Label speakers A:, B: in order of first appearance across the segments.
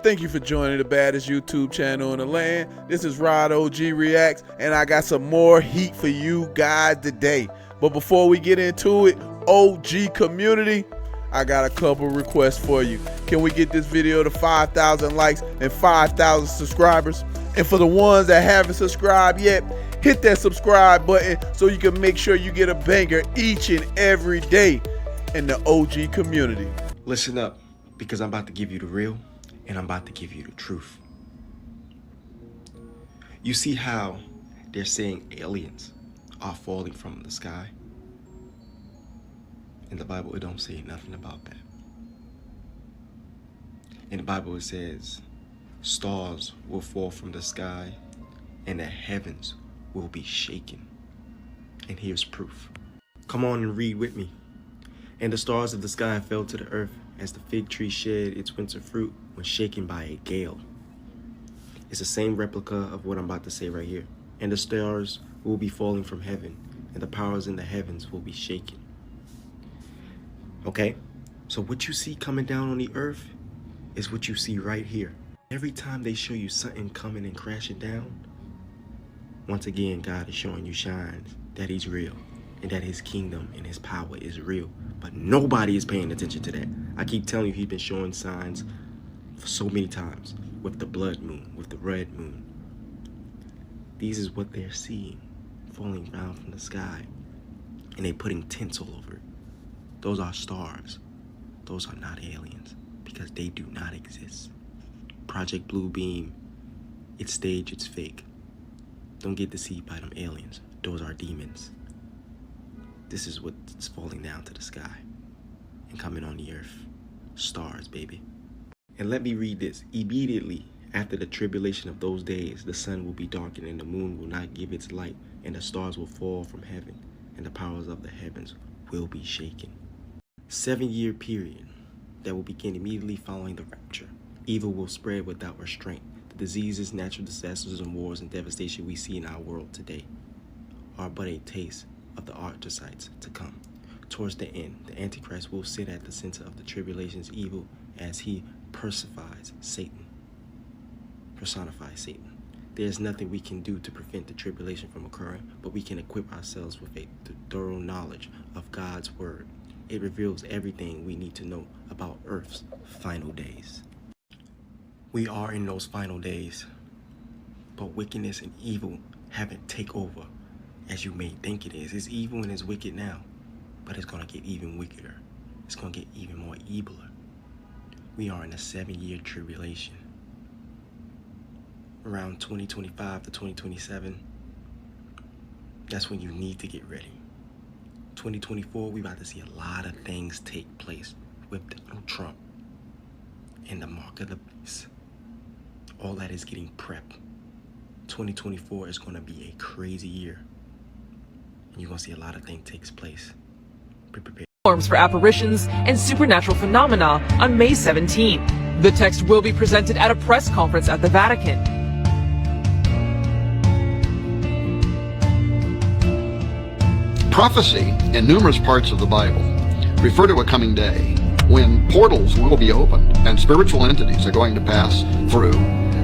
A: Thank you for joining the baddest YouTube channel in the land. This is Rod OG Reacts, and I got some more heat for you guys today. But before we get into it, OG community, I got a couple requests for you. Can we get this video to 5,000 likes and 5,000 subscribers? And for the ones that haven't subscribed yet, hit that subscribe button so you can make sure you get a banger each and every day in the OG community.
B: Listen up, because I'm about to give you the real, and I'm about to give you the truth. You see how they're saying aliens are falling from the sky? In the Bible, it don't say nothing about that. In the Bible, it says stars will fall from the sky and the heavens will be shaken. And here's proof. Come on and read with me. And the stars of the sky fell to the earth as the fig tree shed its winter fruit when shaken by a gale. It's the same replica of what I'm about to say right here. And the stars will be falling from heaven, and the powers in the heavens will be shaken. Okay, so what you see coming down on the earth is what you see right here. Every time they show you something coming and crashing down, once again, God is showing you signs that he's real and that his kingdom and his power is real. But nobody is paying attention to that. I keep telling you, he's been showing signs for so many times with the blood moon, with the red moon. These is what they're seeing falling down from the sky, and they putting tents all over it. Those are stars. Those are not aliens, because they do not exist. Project Blue Beam, it's staged, it's fake. Don't get deceived by them aliens. Those are demons. This is what's falling down to the sky and coming on the earth. Stars, baby. And let me read this. Immediately after the tribulation of those days, the sun will be darkened and the moon will not give its light, and the stars will fall from heaven, and the powers of the heavens will be shaken. 7-year period that will begin immediately following the rapture. Evil will spread without restraint. The diseases, natural disasters, and wars and devastation we see in our world today are but a taste of the archetypes to come. Towards the end, the Antichrist will sit at the center of the tribulation's evil as he personifies Satan. There is nothing we can do to prevent the tribulation from occurring, but we can equip ourselves with a thorough knowledge of God's word. It reveals everything we need to know about Earth's final days. We are in those final days, but wickedness and evil haven't taken over as you may think it is. It's evil and it's wicked now, but it's going to get even wickeder. It's going to get even more eviler. We are in a 7-year tribulation. Around 2025 to 2027, that's when you need to get ready. 2024, we about to see a lot of things take place with Donald Trump and the mark of the beast. All that is getting prepped. 2024 is going to be a crazy year. And you're going to see a lot of things take place. Be prepared.
C: Forms for apparitions and supernatural phenomena on May 17th. The text will be presented at a press conference at the Vatican.
D: Prophecy in numerous parts of the Bible refer to a coming day when portals will be opened and spiritual entities are going to pass through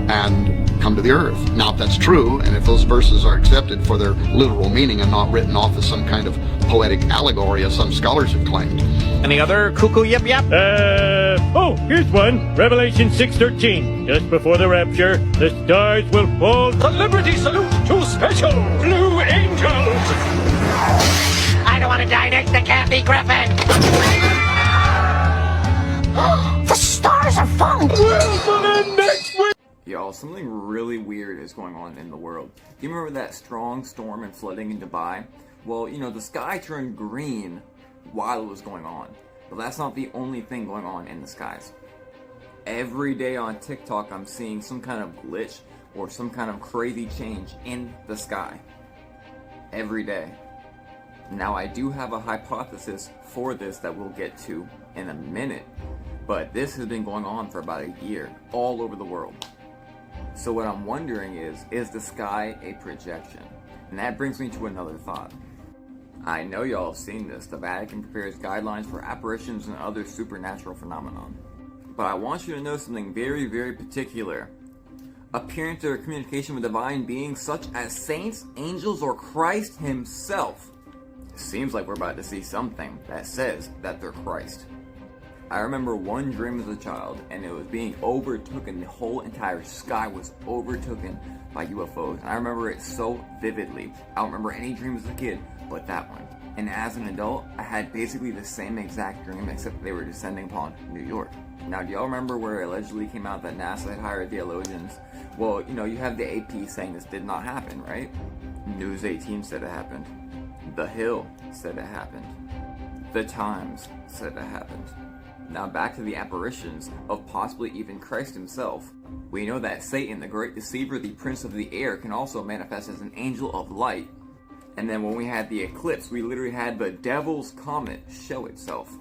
D: and come to the earth. Now, if that's true, and if those verses are accepted for their literal meaning and not written off as some kind of poetic allegory, as some scholars have claimed.
E: Any other cuckoo yip yap?
F: Here's one. Revelation 6:13. Just before the rapture, the stars will fall.
G: The Liberty Salute to Special Blue Angels!
E: I don't want to die next to Kathy Griffin!
G: The stars are falling! Well, for the next week!
H: Y'all, something really weird is going on in the world. Do you remember that strong storm and flooding in Dubai? Well, you know, the sky turned green while it was going on. But that's not the only thing going on in the skies. Every day on TikTok, I'm seeing some kind of glitch or some kind of crazy change in the sky. Every day. Now, I do have a hypothesis for this that we'll get to in a minute. But this has been going on for about a year, all over the world. So what I'm wondering is the sky a projection? And that brings me to another thought. I know y'all have seen this. The Vatican prepares guidelines for apparitions and other supernatural phenomenon. but I want you to know something very, very particular. Appearance or communication with divine beings such as saints, angels, or Christ himself. It seems like we're about to see something that says that they're Christ. I remember one dream as a child, and it was being overtaken. The whole entire sky was overtaken by UFOs. And I remember it so vividly. I don't remember any dream as a kid, but that one. And as an adult, I had basically the same exact dream, except they were descending upon New York. Now, do y'all remember where it allegedly came out that NASA had hired theologians? Well, you have the AP saying this did not happen, right? News 18 said it happened. The Hill said it happened. The Times said it happened. Now back to the apparitions of possibly even Christ himself. We know that Satan, the great deceiver, the prince of the air, can also manifest as an angel of light. And then when we had the eclipse, we literally had the devil's comet show itself.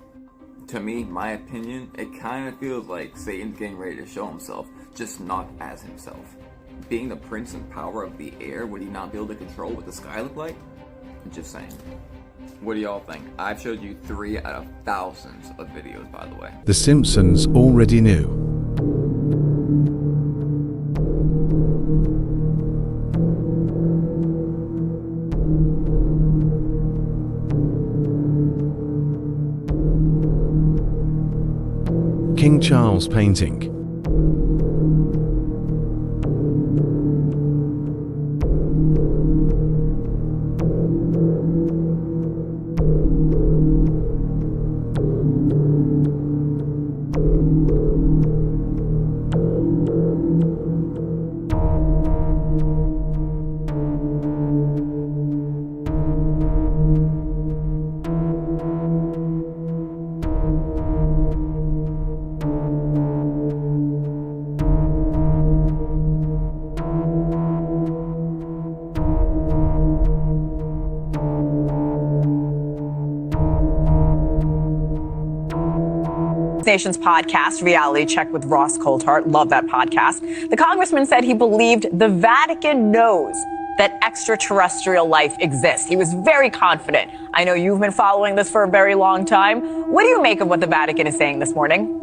H: To me, my opinion, it kind of feels like Satan's getting ready to show himself, just not as himself. Being the prince and power of the air, would he not be able to control what the sky looked like? Just saying. What do y'all think? I've showed you 3 out of thousands of videos, by the way.
I: The Simpsons already knew. King Charles painting.
J: Nation's podcast, Reality Check with Ross Coulthart. Love that podcast. The congressman said he believed the Vatican knows that extraterrestrial life exists. He was very confident. I know you've been following this for a very long time. What do you make of what the Vatican is saying this morning?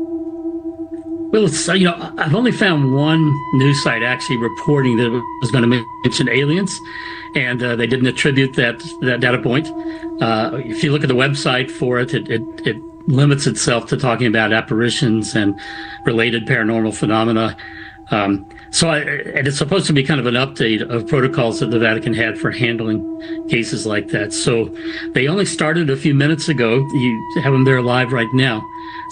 K: Well, it's, I've only found one news site actually reporting that it was going to mention aliens, and they didn't attribute that data point. If you look at the website for it, it limits itself to talking about apparitions and related paranormal phenomena. And it's supposed to be kind of an update of protocols that the Vatican had for handling cases like that. So they only started a few minutes ago. You have them there live right now.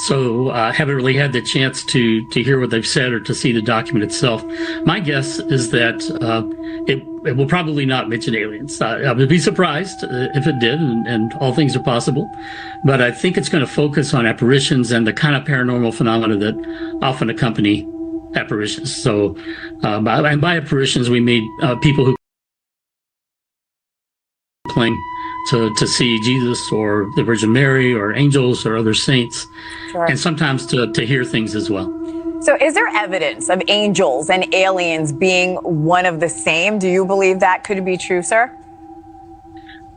K: So I haven't really had the chance to hear what they've said or to see the document itself. My guess is that it will probably not mention aliens. I would be surprised if it did, and all things are possible. But I think it's going to focus on apparitions and the kind of paranormal phenomena that often accompany apparitions. So by apparitions, we mean people who claim to see Jesus or the Virgin Mary or angels or other saints, sure. And sometimes to hear things as well.
J: So is there evidence of angels and aliens being one of the same? Do you believe that could be true, sir?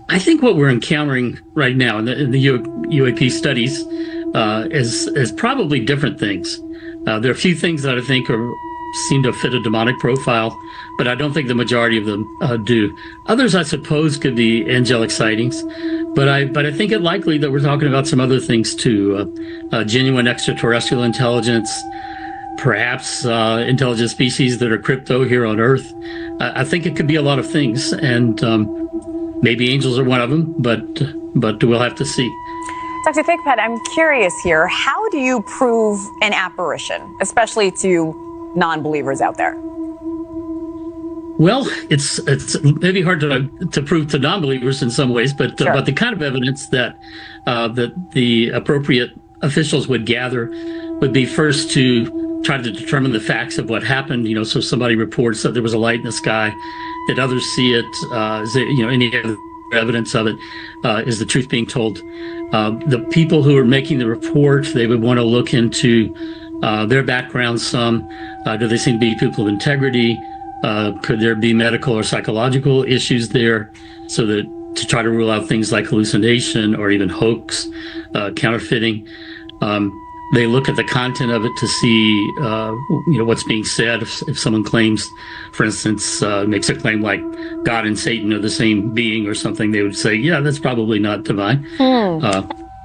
K: I think what we're encountering right now in the UAP studies is probably different things. There are a few things that I think seem to fit a demonic profile, but I don't think the majority of them do. Others, I suppose, could be angelic sightings, but I think it likely that we're talking about some other things too. Genuine extraterrestrial intelligence, perhaps intelligent species that are crypto here on Earth. I think it could be a lot of things, and maybe angels are one of them, but we'll have to see.
J: Dr. Thigpen, I'm curious here. How do you prove an apparition, especially to non-believers out there?
K: Well, it's maybe hard to prove to non-believers in some ways, but sure. But the kind of evidence that the appropriate officials would gather would be first to try to determine the facts of what happened. So somebody reports that there was a light in the sky, that others see it. Any other evidence of it? Is the truth being told? The people who are making the report, they would want to look into their background some. Do they seem to be people of integrity? Could there be medical or psychological issues there, so that to try to rule out things like hallucination or even hoax, counterfeiting? They look at the content of it to see, what's being said. If someone claims, for instance, makes a claim like God and Satan are the same being or something, they would say, yeah, that's probably not divine.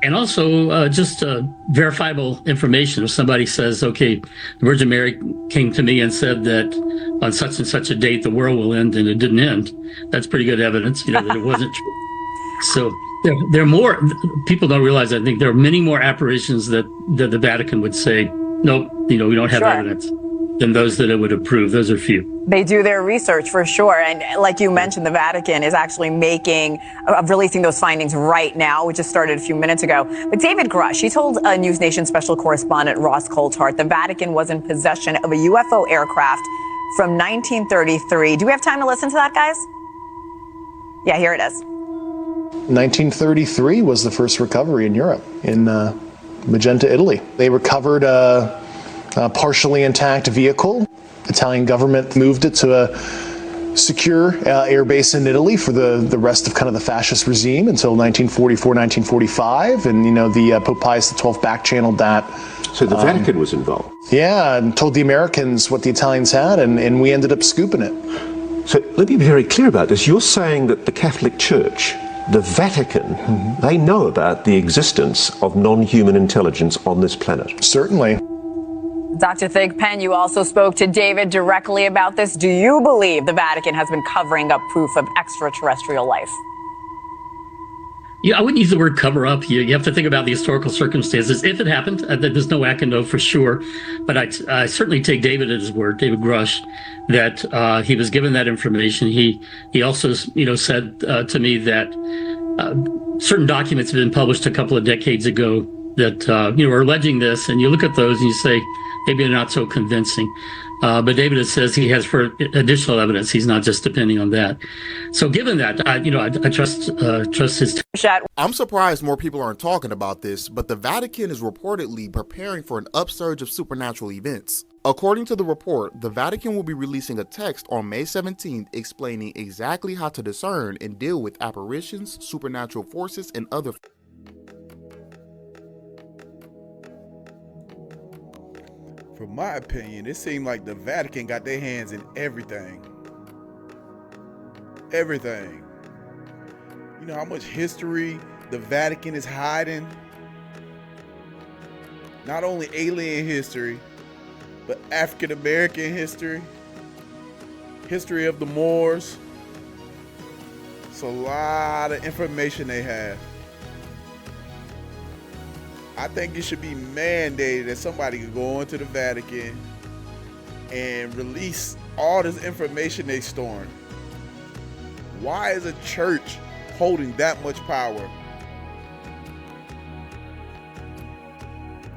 K: And also just verifiable information. If somebody says, okay, the Virgin Mary came to me and said that on such and such a date the world will end, and it didn't end, that's pretty good evidence, that it wasn't true. So there are more, people don't realize, I think there are many more apparitions that the Vatican would say, nope, we don't have evidence, than those that it would approve. Those are few.
J: They do their research for sure. And like you mentioned, the Vatican is actually releasing those findings right now. We just started a few minutes ago. But David Grush, he told News Nation special correspondent Ross Coulthart the Vatican was in possession of a UFO aircraft from 1933. Do we have time to listen to that, guys? Yeah, here it is.
L: 1933 was the first recovery in Europe, in Magenta, Italy. They recovered a partially intact vehicle. The Italian government moved it to a secure air base in Italy for the rest of kind of the fascist regime until 1944, 1945. And, the Pope Pius XII back-channeled that.
M: So the Vatican was involved?
L: Yeah, and told the Americans what the Italians had, and we ended up scooping it.
M: So let me be very clear about this. You're saying that the Catholic Church, the Vatican, they know about the existence of non-human intelligence on this planet?
L: Certainly.
J: Dr. Thigpen, you also spoke to David directly about this. Do you believe the Vatican has been covering up proof of extraterrestrial life?
K: Yeah, I wouldn't use the word cover up. You have to think about the historical circumstances. If it happened, there's no way I can know for sure. But I certainly take David at his word, David Grush, that he was given that information. He also, said to me that certain documents have been published a couple of decades ago that, are alleging this. And you look at those and you say, maybe they're not so convincing. But David says he has for additional evidence. He's not just depending on that. So given that, I trust his.
N: I'm surprised more people aren't talking about this, but the Vatican is reportedly preparing for an upsurge of supernatural events. According to the report, the Vatican will be releasing a text on May 17th explaining exactly how to discern and deal with apparitions, supernatural forces, and other.
A: From my opinion, it seemed like the Vatican got their hands in everything. Everything. You know how much history the Vatican is hiding? Not only alien history, but African American history, history of the Moors. It's a lot of information they have. I think it should be mandated that somebody could go into the Vatican and release all this information they storing. Why is a church holding that much power?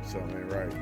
A: Something ain't right.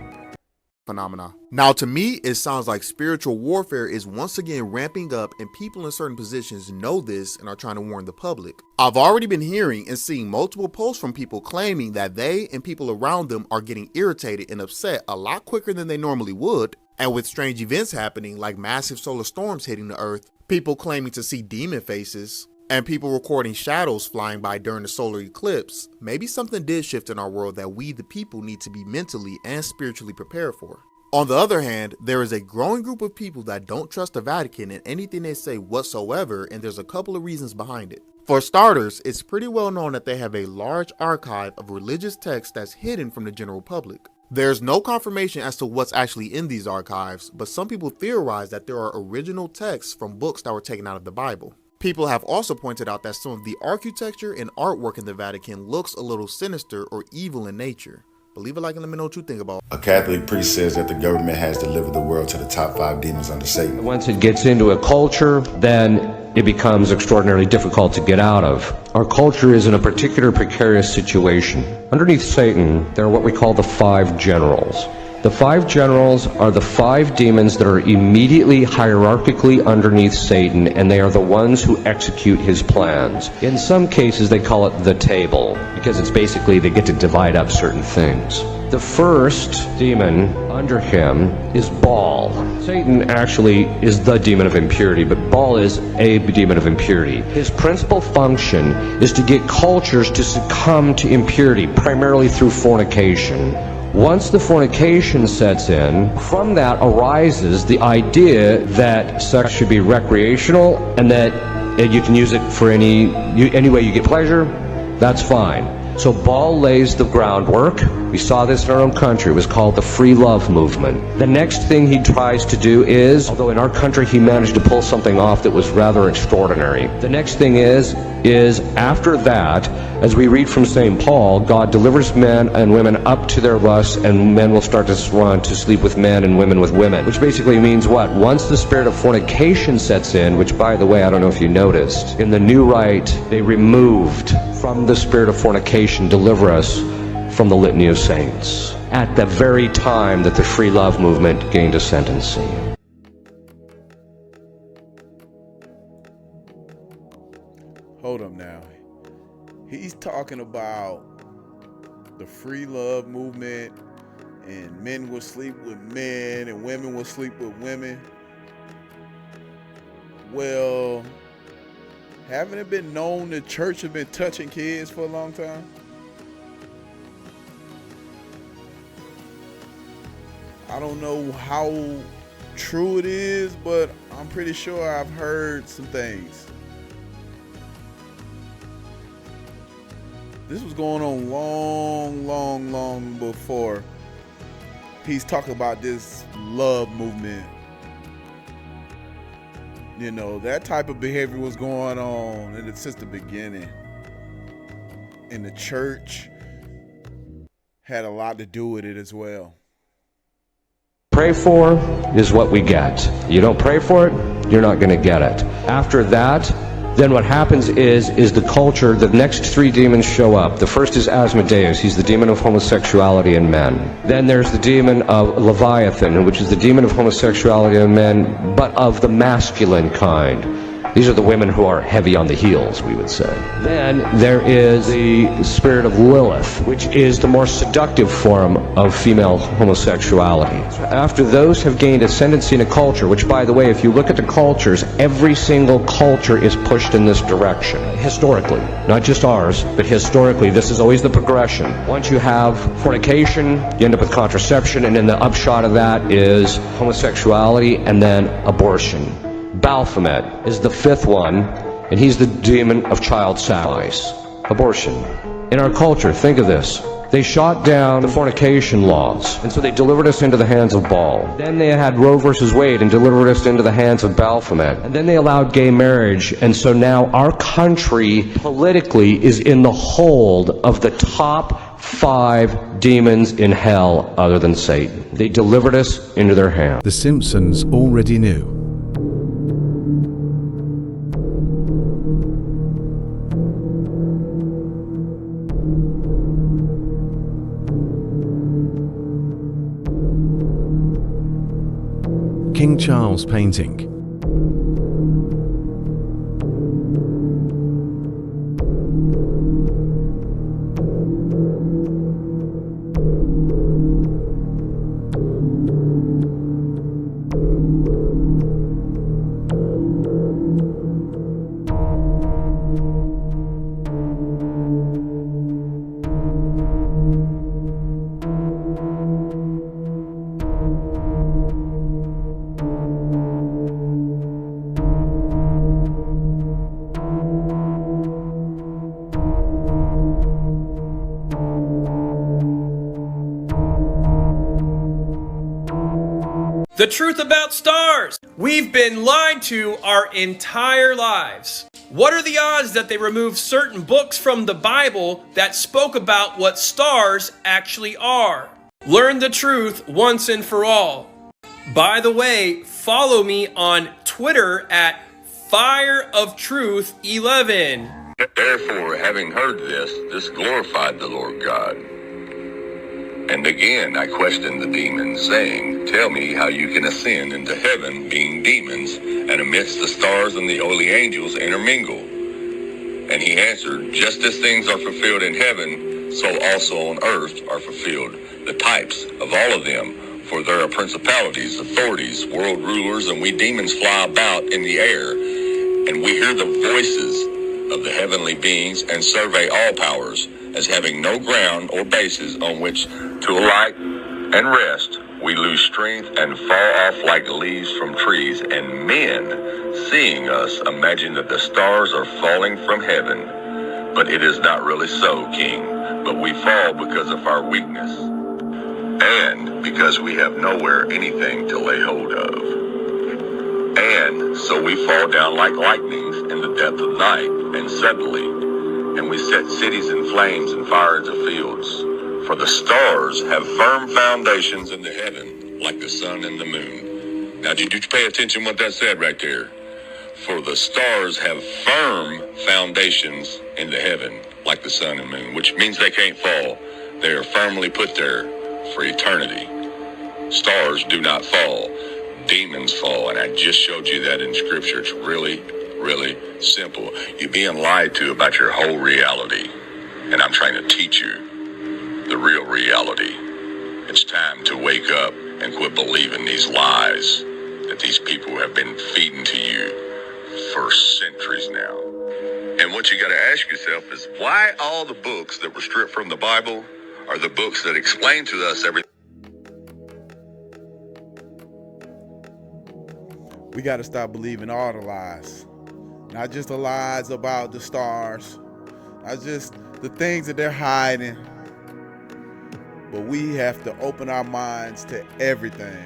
N: Phenomena. Now, to me, it sounds like spiritual warfare is once again ramping up, and people in certain positions know this and are trying to warn the public. I've already been hearing and seeing multiple posts from people claiming that they and people around them are getting irritated and upset a lot quicker than they normally would, and with strange events happening like massive solar storms hitting the earth, people claiming to see demon faces, and people recording shadows flying by during the solar eclipse. Maybe something did shift in our world that we the people need to be mentally and spiritually prepared for. On the other hand, there is a growing group of people that don't trust the Vatican in anything they say whatsoever, and there's a couple of reasons behind it. For starters, it's pretty well known that they have a large archive of religious texts that's hidden from the general public. There's no confirmation as to what's actually in these archives, but some people theorize that there are original texts from books that were taken out of the Bible. People have also pointed out that some of the architecture and artwork in the Vatican looks a little sinister or evil in nature. Believe it like and let me know what you think about it.
O: A Catholic priest says that the government has delivered the world to the top 5 demons under Satan.
P: Once it gets into a culture, then it becomes extraordinarily difficult to get out of. Our culture is in a particular precarious situation. Underneath Satan, there are what we call the 5 generals. The 5 generals are the 5 demons that are immediately hierarchically underneath Satan, and they are the ones who execute his plans. In some cases, they call it the table, because it's basically they get to divide up certain things. The first demon under him is Baal. Satan actually is the demon of impurity, but Baal is a demon of impurity. His principal function is to get cultures to succumb to impurity, primarily through fornication. Once the fornication sets in, from that arises the idea that sex should be recreational and that you can use it for any way you get pleasure. That's fine. So Ball lays the groundwork. We saw this in our own country. It was called the free love movement. The next thing he tries to do is, although in our country he managed to pull something off that was rather extraordinary. The next thing is after that, as we read from St. Paul, God delivers men and women up to their lusts, and men will start to want to sleep with men and women with women. Which basically means what? Once the spirit of fornication sets in, which by the way, I don't know if you noticed, in the New Rite, they removed from the spirit of fornication, deliver us from the litany of saints, at the very time that the free love movement gained ascendancy.
A: Hold up now. He's talking about the free love movement, and men will sleep with men and women will sleep with women. Well, haven't it been known the church has been touching kids for a long time? I don't know how true it is, but I'm pretty sure I've heard some things. This was going on long before he's talking about this love movement. You know, that type of behavior was going on since the beginning. And the church had a lot to do with it as well.
P: Pray for is what we get. You don't pray for it, you're not going to get it. After that, then what happens is the culture, the next three demons show up. The first is Asmodeus. He's the demon of homosexuality in men. Then there's the demon of Leviathan, which is the demon of homosexuality in men, but of the masculine kind. These are the women who are heavy on the heels, we would say. Then there is the spirit of Lilith, which is the more seductive form of female homosexuality. After those have gained ascendancy in a culture, which by the way, if you look at the cultures, every single culture is pushed in this direction. Historically, not just ours, but historically, this is always the progression. Once you have fornication, you end up with contraception, and then the upshot of that is homosexuality and then abortion. Baphomet is the fifth one, and he's the demon of child sacrifice, abortion. In our culture, think of this. They shot down the fornication laws, and so they delivered us into the hands of Baal. Then they had Roe versus Wade and delivered us into the hands of Baphomet. And then they allowed gay marriage, and so now our country politically is in the hold of the top 5 demons in hell other than Satan. They delivered us into their hands.
I: The Simpsons already knew. King Charles painting.
Q: The truth about stars. We've been lied to our entire lives. What are the odds that they removed certain books from the Bible that spoke about what stars actually are? Learn the truth once and for all. By the way, follow me on Twitter at FireOfTruth11.
R: Therefore, having heard this glorified the Lord God. And again I questioned the demons, saying, Tell me how you can ascend into heaven, being demons, and amidst the stars and the holy angels intermingle. And he answered, Just as things are fulfilled in heaven, so also on earth are fulfilled the types of all of them. For there are principalities, authorities, world rulers, and we demons fly about in the air. And we hear the voices of the heavenly beings and survey all powers, as having no ground or basis on which to alight and rest, we lose strength and fall off like leaves from trees, and men, seeing us, imagine that the stars are falling from heaven. But it is not really so, King, but we fall because of our weakness, and because we have nowhere anything to lay hold of. And so we fall down like lightnings in the depth of night, and suddenly, and we set cities in flames and fires of fields. For the stars have firm foundations in the heaven, like the sun and the moon. Now, did you pay attention what that said right there? For the stars have firm foundations in the heaven, like the sun and moon, which means they can't fall. They are firmly put there for eternity. Stars do not fall. Demons fall, and I just showed you that in Scripture. It's really, really simple. You're being lied to about your whole reality, and I'm trying to teach you the real reality. It's time to wake up and quit believing these lies that these people have been feeding to you for centuries now. And what you got to ask yourself is, why all the books that were stripped from the Bible are the books that explain to us everything?
A: We got to stop believing all the lies. Not just the lies about the stars, not just the things that they're hiding, but we have to open our minds to everything.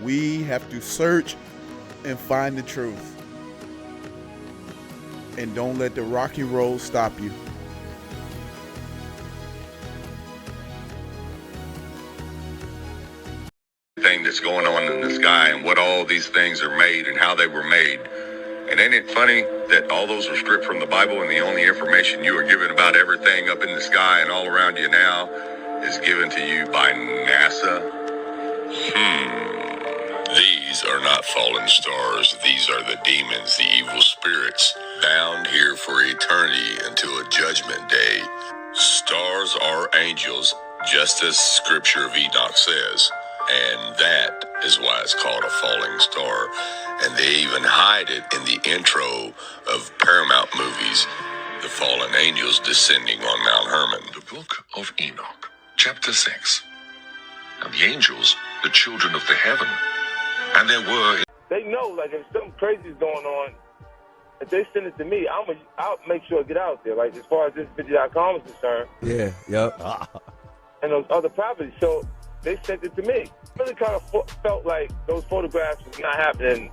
A: We have to search and find the truth. And don't let the rocky road stop you.
R: Thing that's going on in the sky and what all these things are made and how they were made. And ain't it funny that all those are stripped from the Bible, and the only information you are given about everything up in the sky and all around you now is given to you by NASA? These are not fallen stars. These are the demons, the evil spirits, bound here for eternity until a judgment day. Stars are angels, just as Scripture of Enoch says. And that is why it's called a falling star. And they even hide it in the intro of Paramount movies, the fallen angels descending on Mount Hermon.
S: The book of Enoch, chapter 6. And the angels, the children of the heaven. And there were...
T: They know, like, if something crazy is going on, if they send it to me, I'll make sure it get out there. Like, as far as this 50.com is concerned.
U: Yeah, yep.
T: And those other properties. So they sent it to me. I really kind of felt like those photographs was not happening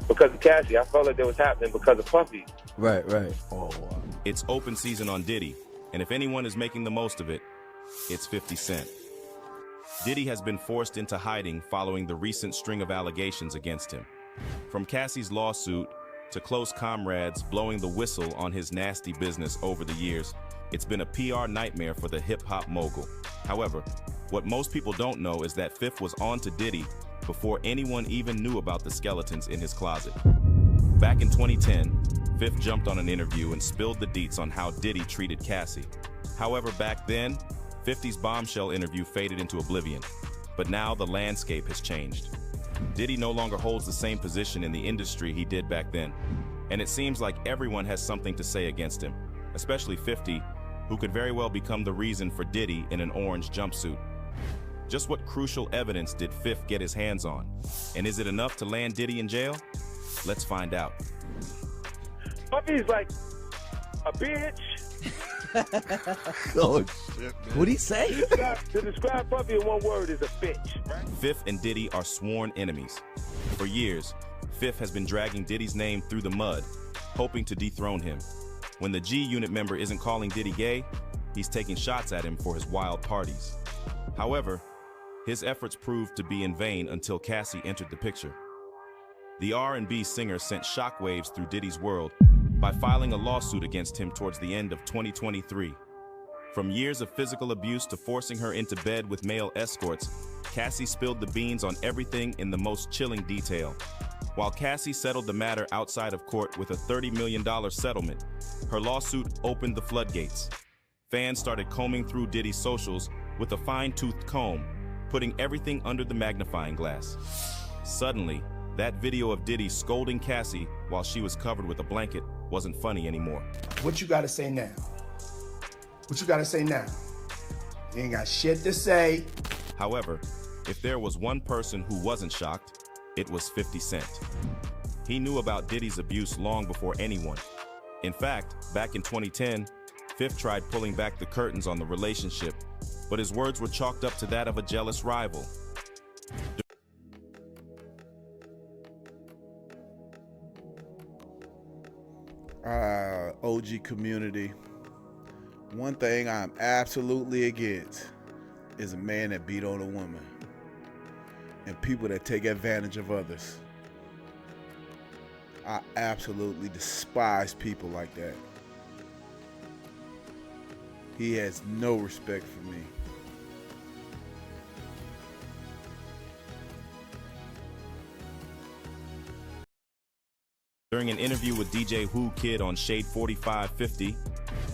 T: because of Cassie. I felt like they was happening because of Puffy.
U: Right. Oh, wow.
V: It's open season on Diddy, and if anyone is making the most of it, it's 50 Cent. Diddy has been forced into hiding following the recent string of allegations against him. From Cassie's lawsuit to close comrades blowing the whistle on his nasty business over the years, it's been a PR nightmare for the hip-hop mogul. However, what most people don't know is that Fifth was on to Diddy before anyone even knew about the skeletons in his closet. Back in 2010, Fifth jumped on an interview and spilled the deets on how Diddy treated Cassie. However, back then, 50's bombshell interview faded into oblivion. But now the landscape has changed. Diddy no longer holds the same position in the industry he did back then. And it seems like everyone has something to say against him, especially 50, who could very well become the reason for Diddy in an orange jumpsuit. Just what crucial evidence did Fifth get his hands on? And is it enough to land Diddy in jail? Let's find out.
T: Puffy's like a bitch.
U: Oh, shit, man. What'd he say?
T: To describe Puffy in one word is a bitch.
V: Fifth and Diddy are sworn enemies. For years, Fifth has been dragging Diddy's name through the mud, hoping to dethrone him. When the G Unit member isn't calling Diddy gay, he's taking shots at him for his wild parties. However, his efforts proved to be in vain until Cassie entered the picture. The R&B singer sent shockwaves through Diddy's world by filing a lawsuit against him towards the end of 2023. From years of physical abuse to forcing her into bed with male escorts, Cassie spilled the beans on everything in the most chilling detail. While Cassie settled the matter outside of court with a $30 million settlement, her lawsuit opened the floodgates. Fans started combing through Diddy's socials with a fine-toothed comb, putting everything under the magnifying glass. Suddenly, that video of Diddy scolding Cassie while she was covered with a blanket wasn't funny anymore.
W: What you gotta say now? What you gotta say now?
U: Ain't got shit to say.
V: However, if there was one person who wasn't shocked, it was 50 Cent. He knew about Diddy's abuse long before anyone. In fact, back in 2010, Fifth tried pulling back the curtains on the relationship, but his words were chalked up to that of a jealous rival.
A: OG community, one thing I'm absolutely against is a man that beat on a woman and people that take advantage of others. I absolutely despise people like that. He has no respect for me.
V: During an interview with DJ Whoo Kid on Shade 4550,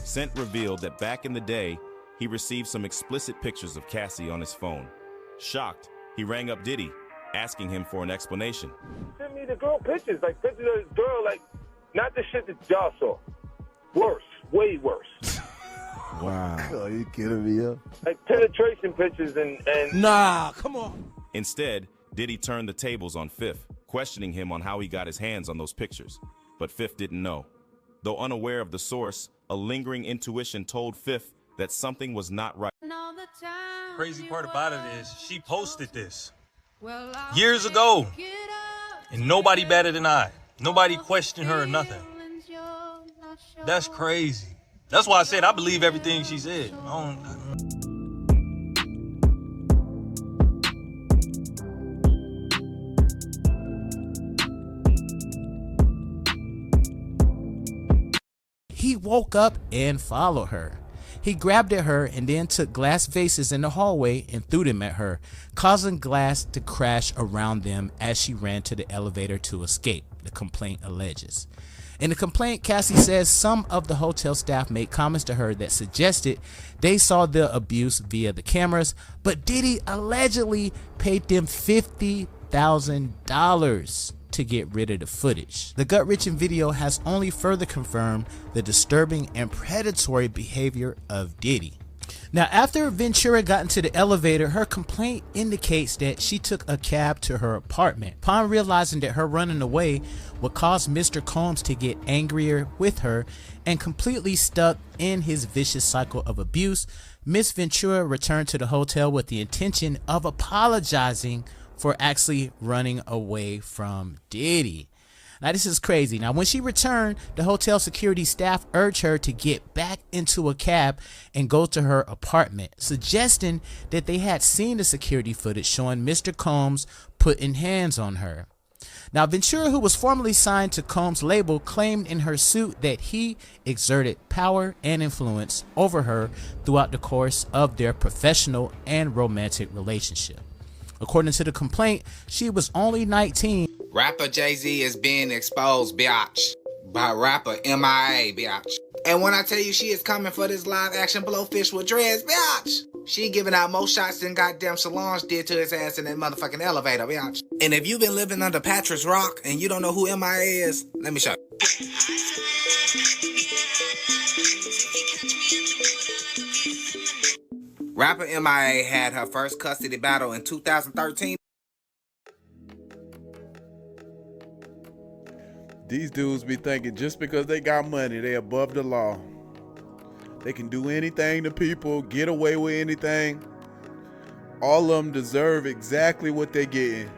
V: Cent revealed that back in the day, he received some explicit pictures of Cassie on his phone. Shocked, he rang up Diddy, asking him for an explanation.
T: Send me the girl pictures, like pictures of this girl, like not the shit that y'all saw. Worse, way worse.
U: Wow. Are you kidding me, yo?
T: Like penetration pictures and
U: Nah, come on.
V: Instead, Diddy turned the tables on Fifth, questioning him on how he got his hands on those pictures. But Fifth didn't know. Though unaware of the source, a lingering intuition told Fifth that something was not right.
B: Crazy part about it is she posted this years ago, and nobody batted an eye. Nobody questioned her or nothing. That's crazy. That's why I said I believe everything she said.
C: He woke up and followed her. He grabbed at her and then took glass vases in the hallway and threw them at her, causing glass to crash around them as she ran to the elevator to escape, the complaint alleges. In the complaint, Cassie says some of the hotel staff made comments to her that suggested they saw the abuse via the cameras, but Diddy allegedly paid them $50,000 to get rid of the footage. The gut-wrenching video has only further confirmed the disturbing and predatory behavior of Diddy. Now, after Ventura got into the elevator, her complaint indicates that she took a cab to her apartment. Upon realizing that her running away would cause Mr. Combs to get angrier with her and completely stuck in his vicious cycle of abuse, Miss Ventura returned to the hotel with the intention of apologizing for actually running away from Diddy. Now, this is crazy. Now, when she returned, the hotel security staff urged her to get back into a cab and go to her apartment, suggesting that they had seen the security footage showing Mr. Combs putting hands on her. Now, Ventura, who was formerly signed to Combs' label, claimed in her suit that he exerted power and influence over her throughout the course of their professional and romantic relationship. According to the complaint, she was only 19.
W: Rapper Jay-Z is being exposed, biatch, by rapper MIA, biatch. And when I tell you she is coming for this live action blowfish with dreads, biatch, she giving out more shots than goddamn Solange did to his ass in that motherfucking elevator, biatch. And if you've been living under Patrick's Rock and you don't know who MIA is, let me show you. Rapper MIA had her first custody battle in 2013.
A: These dudes be thinking just because they got money, they above the law. They can do anything to people, get away with anything. All of them deserve exactly what they're getting.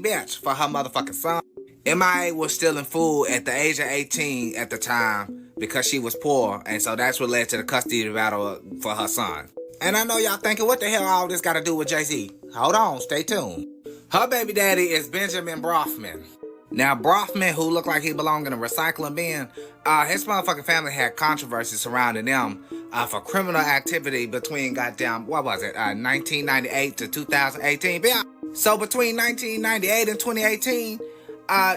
W: Bitch, for her motherfucking son. MIA was stealing food at the age of 18 at the time because she was poor, and so that's what led to the custody battle for her son. And I know y'all thinking, what the hell all this got to do with Jay-Z? Hold on, stay tuned. Her baby daddy is Benjamin Brofman. Now, Brofman, who looked like he belonged in a recycling bin, his motherfucking family had controversy surrounding them for criminal activity between 1998 to 2018. So between 1998 and 2018,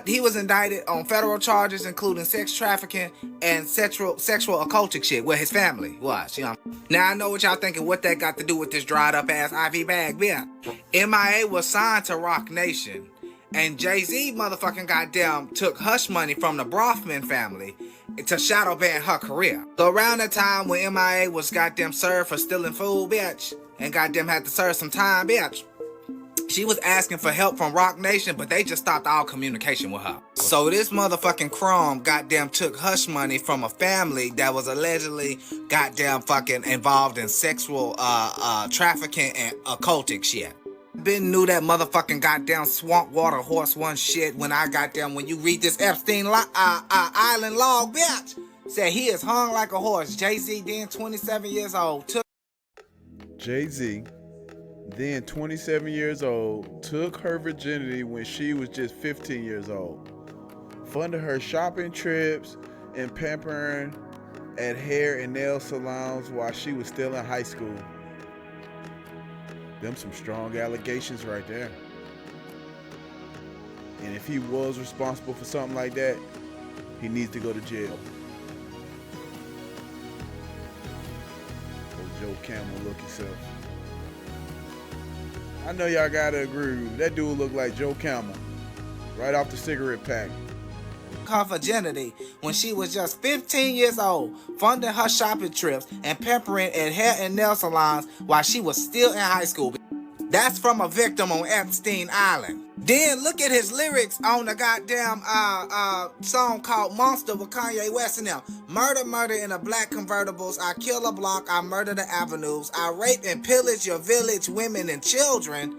W: he was indicted on federal charges, including sex trafficking and sexual occultic shit with his family was, you know. Now, I know what y'all thinking, what that got to do with this dried up ass IV bag, MIA was signed to Rock Nation, And Jay-Z motherfucking goddamn took hush money from the Brofman family to shadow ban her career. So around the time when MIA was goddamn served for stealing food, bitch, and goddamn had to serve some time, bitch, she was asking for help from Rock Nation, but they just stopped all communication with her. So this motherfucking Chrome goddamn took hush money from a family that was allegedly goddamn fucking involved in sexual trafficking and occultic shit. Been knew that motherfucking goddamn swamp water horse one shit when you read this Epstein Island log, bitch. Said he is hung like a horse. Jay-Z, then 27 years old, took
A: Jay-Z, then 27 years old, took her virginity when she was just 15 years old. Funded her shopping trips and pampering at hair and nail salons while she was still in high school. Them some strong allegations right there. And if he was responsible for something like that, he needs to go to jail. Old Joe Camel look himself. I know y'all gotta agree with me. That dude looked like Joe Camel. Right off the cigarette pack.
W: her virginity when she was just 15 years old, funding her shopping trips and pampering at hair and nail salons while she was still in high school. That's from a victim on Epstein Island. Then look at his lyrics on the goddamn song called Monster with Kanye West and them. Murder, murder in the black convertibles. I kill a block. I murder the avenues. I rape and pillage your village, women and children.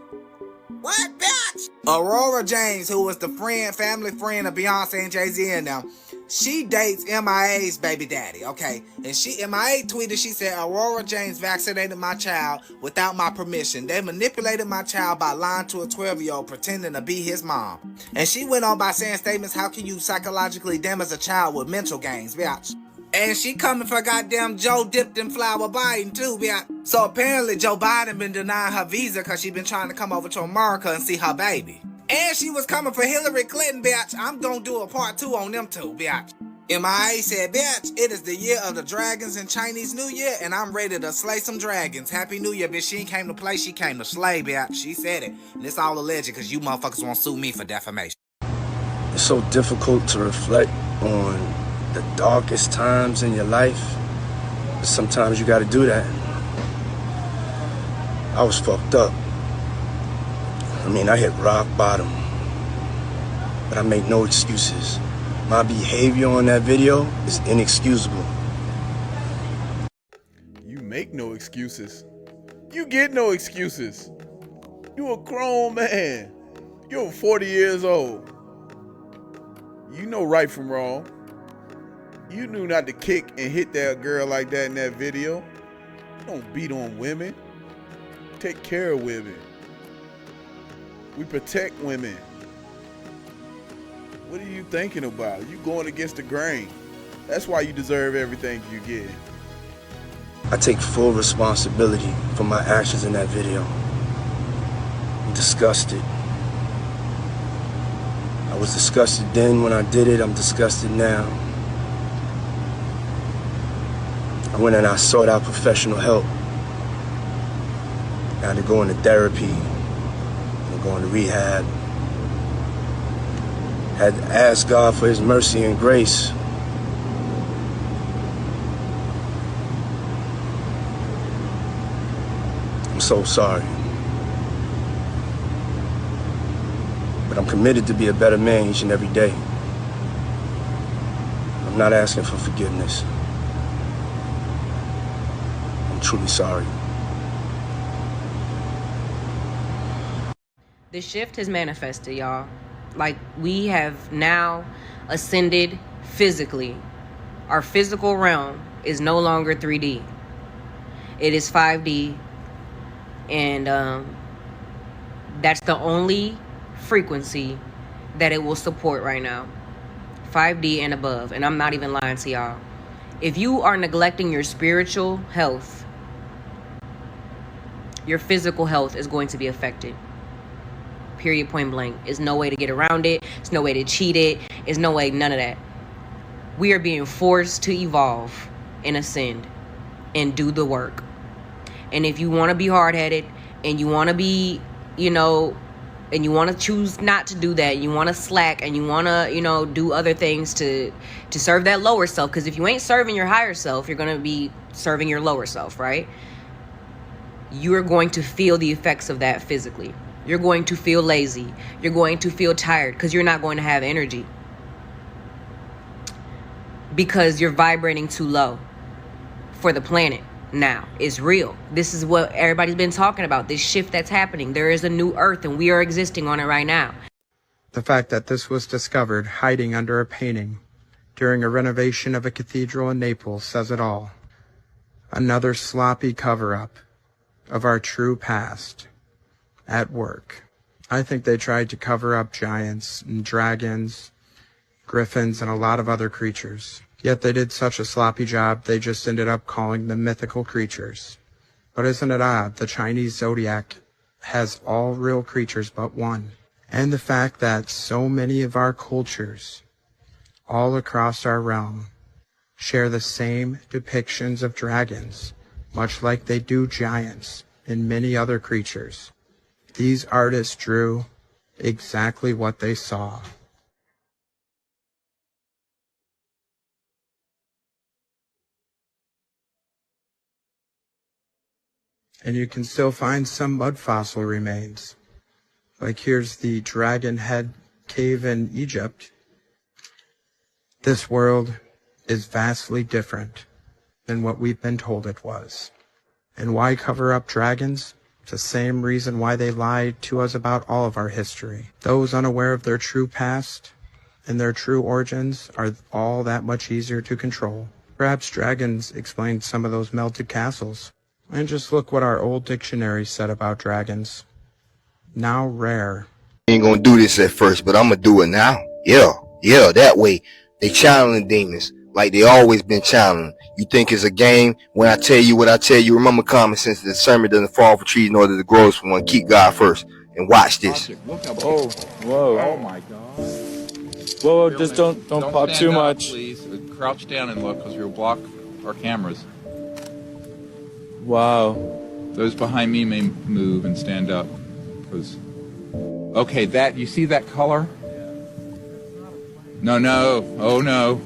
W: What, bitch? Aurora James, who was the family friend of Beyonce and Jay-Z and them, she dates MIA's baby daddy, okay? And MIA tweeted, she said, Aurora James vaccinated my child without my permission. They manipulated my child by lying to a 12-year-old pretending to be his mom. And she went on by saying statements, how can you psychologically damage a child with mental games, bitch? And she coming for goddamn Joe dipped in flour Biden too, bitch. So apparently Joe Biden been denying her visa because she been trying to come over to America and see her baby. And she was coming for Hillary Clinton, bitch. I'm gonna do a part 2 on them two, bitch. MIA said, bitch, it is the year of the dragons in Chinese New Year, and I'm ready to slay some dragons. Happy New Year, bitch. She ain't came to play, she came to slay, bitch. She said it. And it's all alleged because you motherfuckers won't sue me for defamation.
D: It's so difficult to reflect on the darkest times in your life. But sometimes you gotta do that. I was fucked up. I mean, I hit rock bottom, but I make no excuses. My behavior on that video is inexcusable.
A: You make no excuses. You get no excuses. You a grown man. You're 40 years old. You know right from wrong. You knew not to kick and hit that girl like that in that video. You don't beat on women. Take care of women. We protect women. What are you thinking about? You going against the grain. That's why you deserve everything you get.
D: I take full responsibility for my actions in that video. I'm disgusted. I was disgusted then when I did it. I'm disgusted now. I went and I sought out professional help. I had to go into therapy, and go into rehab. Had to ask God for his mercy and grace. I'm so sorry. But I'm committed to be a better man each and every day. I'm not asking for forgiveness. I'm truly sorry.
E: The shift has manifested, y'all. Like, we have now ascended physically. Our physical realm is no longer 3D. It is 5D. And that's the only frequency that it will support right now. 5D and above. And I'm not even lying to y'all. If you are neglecting your spiritual health, your physical health is going to be affected. Period, point blank. There's no way to get around it. There's no way to cheat it. There's no way, none of that. We are being forced to evolve and ascend and do the work. And if you want to be hard-headed and you want to be, and you want to choose not to do that, you want to slack, and you want to, you know, do other things to serve that lower self, because if you ain't serving your higher self, you're going to be serving your lower self, right? You are going to feel the effects of that physically. You're going to feel lazy. You're going to feel tired because you're not going to have energy, because you're vibrating too low for the planet. Now, it's real. This is what everybody's been talking about, this shift that's happening. There is a new earth, and we are existing on it right now.
F: The fact that this was discovered hiding under a painting during a renovation of a cathedral in Naples says it all. Another sloppy cover-up of our true past at work. I think they tried to cover up giants and dragons, griffins, and a lot of other creatures. Yet they did such a sloppy job, they just ended up calling them mythical creatures. But isn't it odd, the Chinese zodiac has all real creatures but one. And the fact that so many of our cultures, all across our realm, share the same depictions of dragons, much like they do giants and many other creatures. These artists drew exactly what they saw. And you can still find some mud fossil remains. Like here's the Dragon Head Cave in Egypt. This world is vastly different than what we've been told it was. And why cover up dragons? It's the same reason why they lied to us about all of our history. Those unaware of their true past and their true origins are all that much easier to control. Perhaps dragons explained some of those melted castles. And just look what our old dictionary said about dragons. Now rare.
D: Ain't gonna do this at first, but I'm gonna do it now. Yeah, that way. They channeling demons like they always been channeling. You think it's a game? When I tell you what I tell you, remember common sense. The sermon doesn't fall for trees nor does it grow for one. Keep God first and watch this.
G: Oh, whoa! Oh my God! Whoa! Just don't pop too much.
H: Please crouch down and look, because you'll block our cameras.
G: Wow.
H: Those behind me may move and stand up. Okay, that, you see that color? No, oh no.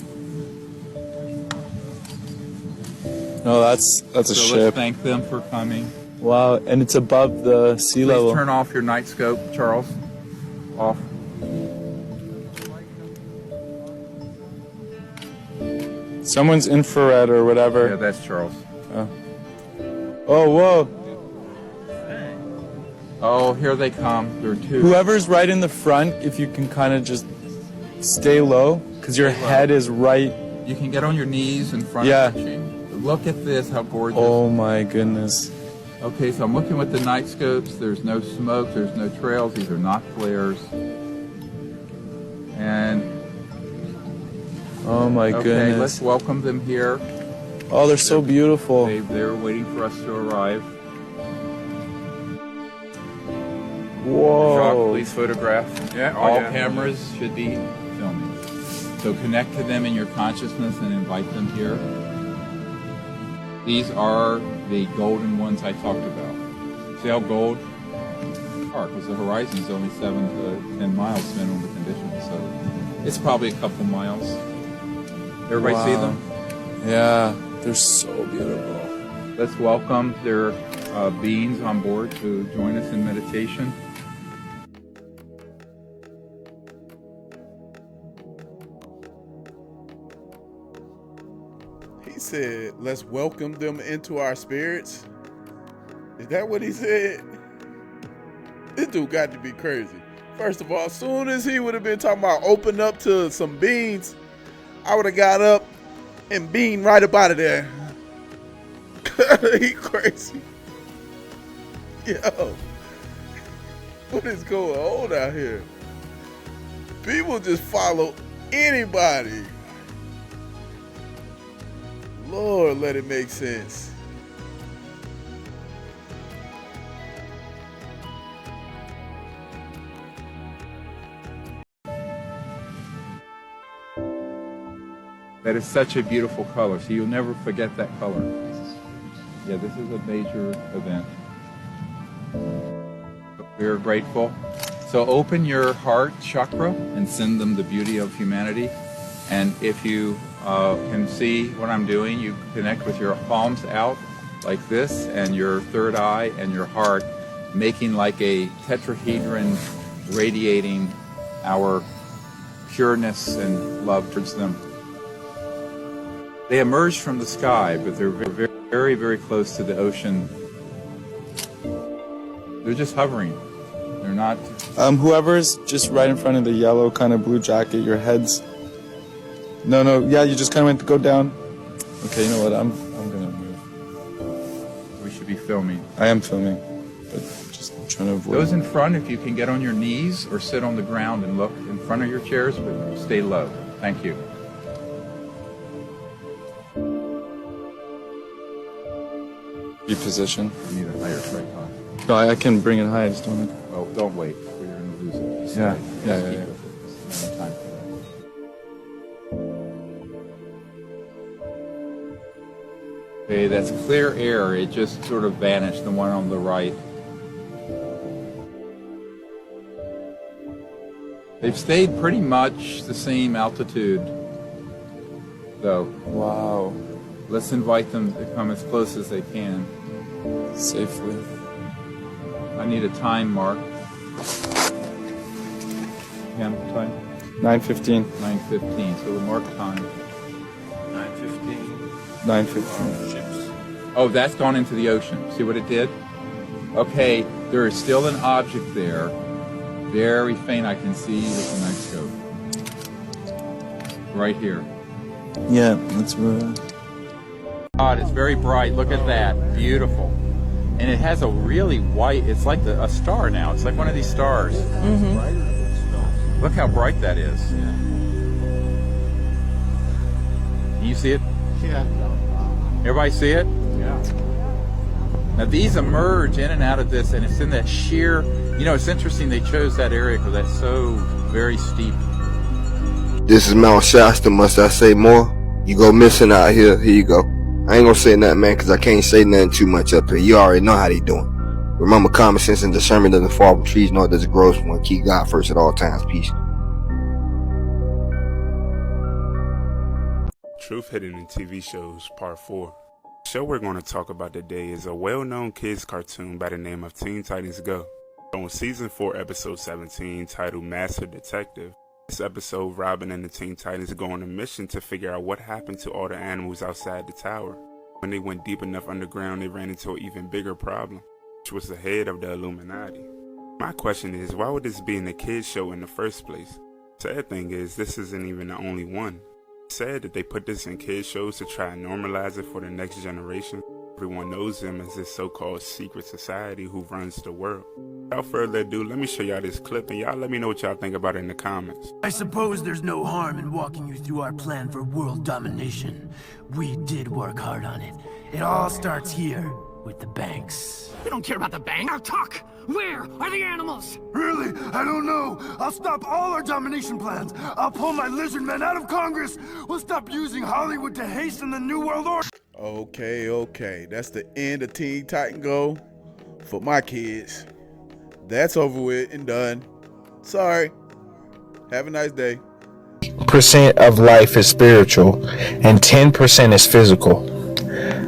G: No, that's a
H: so
G: ship.
H: Let's thank them for coming.
G: Wow, and it's above the sea level.
H: Please turn off your night scope, Charles. Off.
G: Someone's infrared or whatever.
H: Yeah, that's Charles.
G: Oh, whoa.
H: Oh, here they come. There are two.
G: Whoever's right in the front, if you can kind of just stay low, because your head is right.
H: You can get on your knees in front of the machine. Look at this, how gorgeous.
G: Oh my goodness.
H: Okay, so I'm looking with the night scopes. There's no smoke, there's no trails. These are not flares. And
G: oh my goodness.
H: Okay, let's welcome them here.
G: Oh, they're so beautiful.
H: They're waiting for us to arrive.
G: Whoa.
H: Jacques, please photograph. Yeah, all cameras should be filming. So connect to them in your consciousness and invite them here. These are the golden ones I talked about. See how gold? Because the horizon is only 7 to 10 miles depending on the conditions. So it's probably a couple miles. Everybody see them?
G: Yeah, they're so beautiful.
H: Let's welcome their beings on board to join us in meditation.
A: He said, let's welcome them into our spirits. Is that what he said? This dude got to be crazy. First of all, as soon as he would have been talking about open up to some beings, I would have got up and beamed right up out of there. He crazy. Yo. What is going on out here? People just follow anybody. Lord, let it make sense.
H: That is such a beautiful color, so you'll never forget that color. Yeah, this is a major event. We are grateful. So open your heart chakra and send them the beauty of humanity. And if you can see what I'm doing, you connect with your palms out like this, and your third eye and your heart, making like a tetrahedron, radiating our pureness and love towards them. They emerge from the sky, but they're very, very, very close to the ocean. They're just hovering. They're not...
G: Whoever's just right in front of the yellow kind of blue jacket, your head's... No, yeah, you just kind of went to go down. Okay, you know what, I'm gonna move.
H: We should be filming.
G: I am filming, but just trying to avoid...
H: Those in front, if you can get on your knees or sit on the ground and look in front of your chairs, but stay low. Thank you.
G: Reposition.
H: I need a higher tripod.
G: No, I can bring it high, I just don't...
H: Oh, don't wait. You're going to lose it. Just
G: Yeah,
H: stay.
G: yeah.
H: No time for that. Okay, that's clear air. It just sort of vanished, the one on the right. They've stayed pretty much the same altitude, though.
G: Wow.
H: Let's invite them to come as close as they can.
G: Safely.
H: I need a time mark. Cam, time?
G: 9:15.
H: 9:15, so we'll mark time.
G: 9:15. 9:15.
H: Oh, that's gone into the ocean. See what it did? Okay, there is still an object there. Very faint, I can see with the night scope. Right here.
G: Yeah, that's right.
H: God, it's very bright. Look at that. Beautiful. And it has a really white, it's like a star now. It's like one of these stars. Mm-hmm. Look how bright that is. You see it?
U: Yeah.
H: Everybody see it?
U: Yeah.
H: Now these emerge in and out of this, and it's in that sheer, you know, it's interesting they chose that area because that's so very steep.
D: This is Mount Shasta, must I say more? You go missing out here, here you go. I ain't gonna say nothing, man, because I can't say nothing too much up here. You already know how they doing. Remember, common sense and discernment doesn't fall from trees, nor does it grow from one. Keep God first at all times. Peace.
J: Truth Hidden in TV Shows, Part 4. The show we're going to talk about today is a well-known kids cartoon by the name of Teen Titans Go. On Season 4, Episode 17, titled Master Detective, this episode, Robin and the Teen Titans go on a mission to figure out what happened to all the animals outside the tower. When they went deep enough underground, they ran into an even bigger problem, which was the head of the Illuminati. My question is, why would this be in a kids show in the first place? Sad thing is, this isn't even the only one. It's sad that they put this in kids shows to try and normalize it for the next generation. Everyone knows them as this so-called secret society who runs the world. Without further ado, let me show y'all this clip and y'all let me know what y'all think about it in the comments.
U: I suppose there's no harm in walking you through our plan for world domination. We did work hard on it. It all starts here with the banks.
L: We don't care about the bank. Now talk! Where are the animals?
U: Really? I don't know. I'll stop all our domination plans. I'll pull my lizard men out of Congress. We'll stop using Hollywood to hasten the New World Order.
A: Okay. That's the end of Teen Titan Go for my kids. That's over with and done. Sorry. Have a nice day.
M: Percent of life is spiritual and 10% is physical.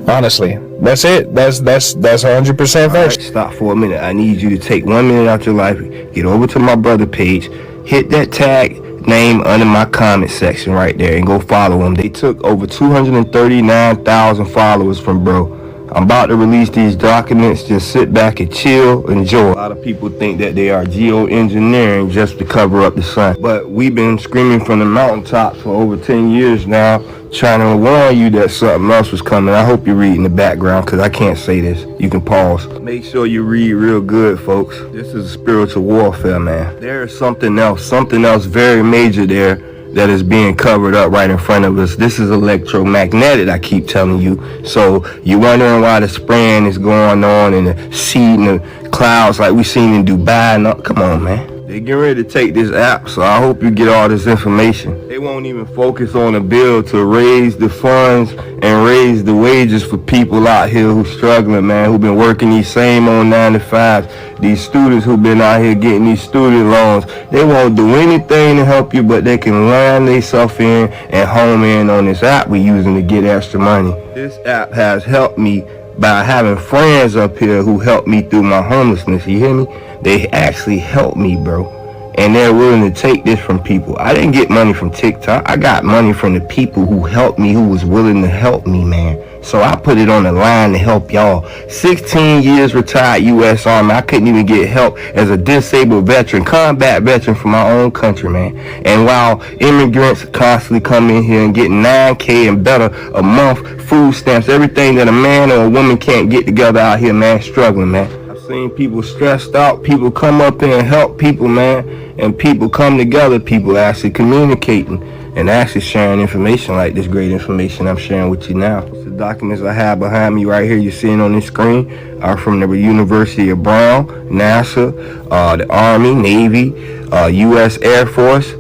M: Honestly, that's it. That's 100% facts.
D: Right, stop for a minute. I need you to take 1 minute out your life, get over to my brother page, hit that tag name under my comment section right there and go follow him. They took over 239,000 followers from bro. I'm about to release these documents. Just sit back and chill, enjoy. A lot of people think that they are geoengineering just to cover up the sun. But we've been screaming from the mountaintops for over 10 years now, trying to warn you that something else was coming. I hope you read in the background because I can't say this. You can pause. Make sure you read real good, folks. This is spiritual warfare, man. There is something else very major there that is being covered up right in front of us. This is electromagnetic, I keep telling you. So you're wondering why the spraying is going on and the seed and the clouds like we seen in Dubai. No, come on, man. They get ready to take this app, so I hope you get all this information. They won't even focus on a bill to raise the funds and raise the wages for people out here who's struggling, man, who've been working these same old 9 to 5s. These students who've been out here getting these student loans. They won't do anything to help you, but they can line themselves in and home in on this app we're using to get extra money. This app has helped me by having friends up here who helped me through my homelessness, you hear me? They actually helped me, bro. And they're willing to take this from people. I didn't get money from TikTok. I got money from the people who helped me, who was willing to help me, man. So I put it on the line to help y'all. 16 years retired U.S. Army. I couldn't even get help as a disabled veteran, combat veteran from my own country, man. And while immigrants constantly come in here and get $9K and better a month, food stamps, everything that a man or a woman can't get together out here, man, struggling, man. Seen people stressed out, people come up here and help people, man, and people come together, people actually communicating and actually sharing information like this great information I'm sharing with you now. The documents I have behind me right here you're seeing on this screen are from the University of Brown, NASA, the Army, Navy, U.S. Air Force,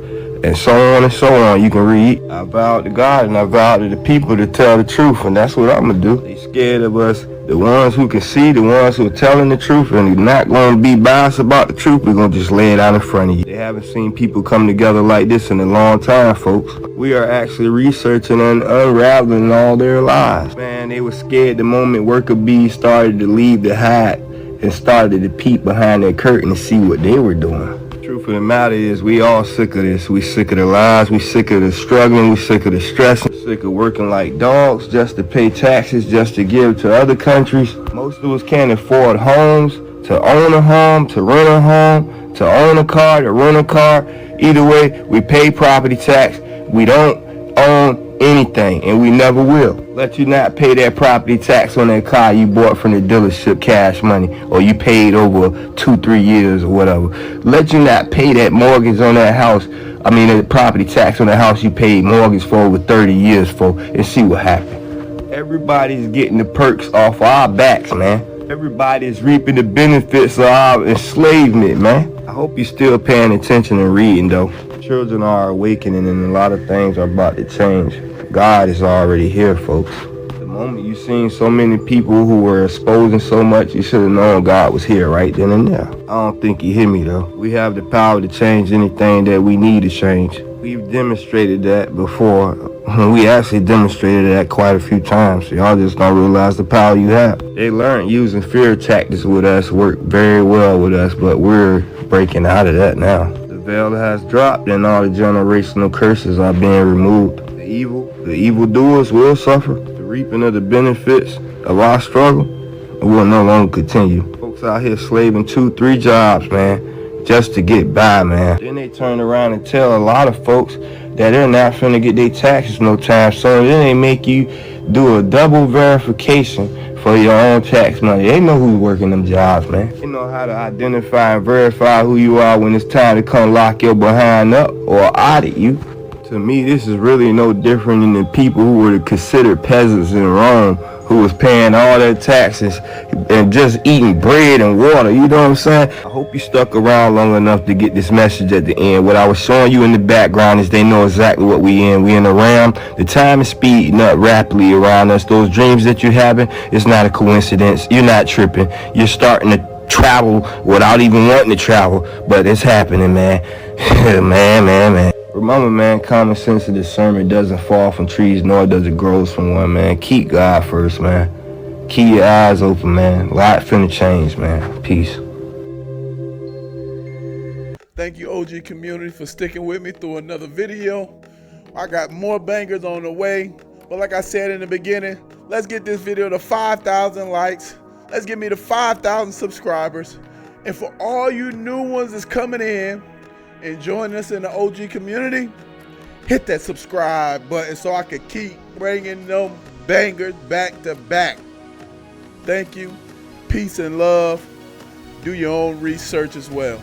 D: and so on and so on. You can read. I vowed to God and I vowed to the people to tell the truth, and that's what I'm gonna do. They scared of us. The ones who can see, the ones who are telling the truth, and they're not going to be biased about the truth, we're going to just lay it out in front of you. They haven't seen people come together like this in a long time, folks. We are actually researching and unraveling all their lies. Man, they were scared the moment worker bees started to leave the hive and started to peek behind their curtain to see what they were doing. Truth of the matter is, we all sick of this. We sick of the lies, we sick of the struggling, we sick of the stressing, sick of working like dogs just to pay taxes, just to give to other countries. Most of us can't afford homes, to own a home, to rent a home, to own a car, to rent a car. Either way, we pay property tax. We don't own anything, and we never will. Let you not pay that property tax on that car you bought from the dealership, cash money, or you paid over 2-3 years or whatever. Let you not pay that mortgage on that house. I mean, the property tax on the house you paid mortgage for over 30 years for, and see what happened. Everybody's getting the perks off our backs, man. Everybody's reaping the benefits of our enslavement, man. I hope you're still paying attention and reading, though. Children are awakening, and a lot of things are about to change. God is already here, folks. The moment you seen so many people who were exposing so much, you should have known God was here right then and there. I don't think you hear me, though. We have the power to change anything that we need to change. We've demonstrated that before. We actually demonstrated that quite a few times. So y'all just don't realize the power you have. They learned using fear tactics with us, worked very well with us, but we're breaking out of that now. The veil has dropped and all the generational curses are being removed. The evildoers will suffer. The reaping of the benefits of our struggle will no longer continue. Folks out here slaving 2-3 jobs, man, just to get by, man. Then they turn around and tell a lot of folks that they're not finna get their taxes no time soon. Then they make you do a double verification for your own tax money. They know who's working them jobs, man. They know how to identify and verify who you are when it's time to come lock your behind up or audit you. To me, this is really no different than the people who were considered peasants in Rome, who was paying all their taxes and just eating bread and water, you know what I'm saying? I hope you stuck around long enough to get this message at the end. What I was showing you in the background is they know exactly what we in. We in a ram. The time is speeding up rapidly around us. Those dreams that you're having, it's not a coincidence. You're not tripping. You're starting to travel without even wanting to travel, but it's happening, man. man. Remember, man, common sense and discernment doesn't fall from trees, nor does it grow from one, man. Keep God first, man. Keep your eyes open, man. Lot finna change, man. Peace.
A: Thank you, OG community, for sticking with me through another video. I got more bangers on the way. But like I said in the beginning, let's get this video to 5,000 likes. Let's get me to 5,000 subscribers. And for all you new ones that's coming in and join us in the OG community, hit that subscribe button so I can keep bringing them bangers back to back. Thank you. Peace and love. Do your own research as well.